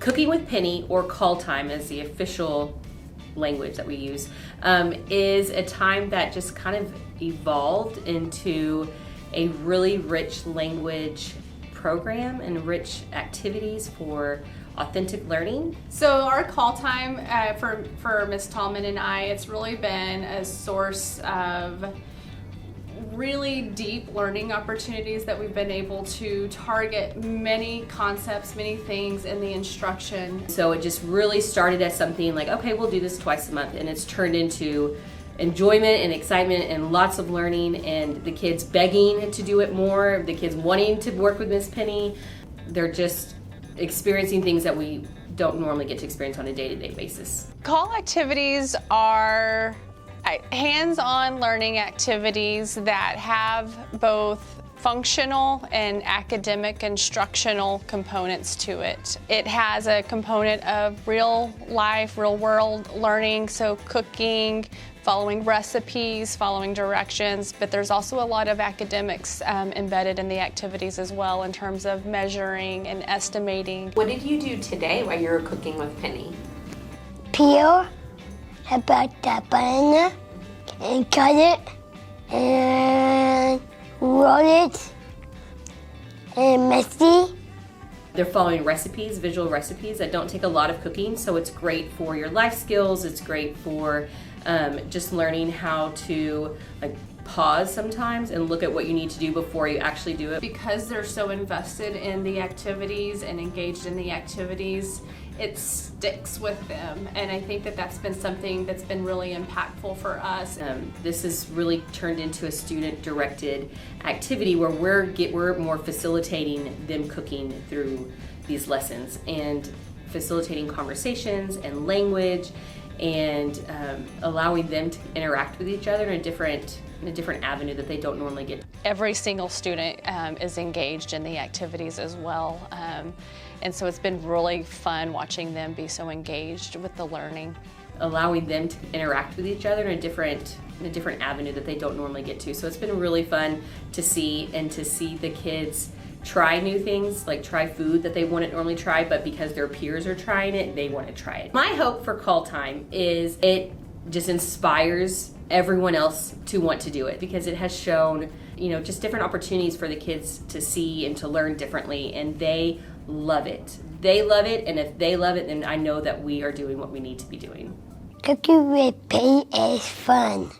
Cooking with Penny, or call time as the official language that we use, is a time that just kind of evolved into a really rich language program and rich activities for authentic learning. So our call time for Ms. Tallman and I, it's really been a source of really deep learning opportunities that we've been able to target many concepts, many things in the instruction. So it just really started as something like, okay, we'll do this twice a month, and it's turned into enjoyment and excitement and lots of learning, and the kids begging to do it more, the kids wanting to work with Miss Penny. They're just experiencing things that we don't normally get to experience on a day-to-day basis. Call activities are hands-on learning activities that have both functional and academic instructional components to it. It has a component of real life, real world learning, so cooking, following recipes, following directions, but there's also a lot of academics embedded in the activities as well in terms of measuring and estimating. What did you do today while you were cooking with Penny? Peel about the banana and cut it and roll it and messy. They're following recipes, visual recipes that don't take a lot of cooking, so it's great for your life skills. It's great for just learning how to pause sometimes and look at what you need to do before you actually do it. Because they're so invested in the activities and engaged in the activities, it sticks with them, and I think that that's been something that's been really impactful for us. This has really turned into a student-directed activity where we're more facilitating them cooking through these lessons and facilitating conversations and language and allowing them to interact with each other in a different avenue that they don't normally get. Every single student is engaged in the activities as well, and so it's been really fun watching them be so engaged with the learning. Allowing them to interact with each other in a different avenue that they don't normally get to. So it's been really fun to see the kids try new things, like try food that they wouldn't normally try, but because their peers are trying it, they want to try it. My hope for call time is it just inspires everyone else to want to do it, because it has shown, just different opportunities for the kids to see and to learn differently, and they love it. They love it, and if they love it, then I know that we are doing what we need to be doing. Cooking with Penny is fun.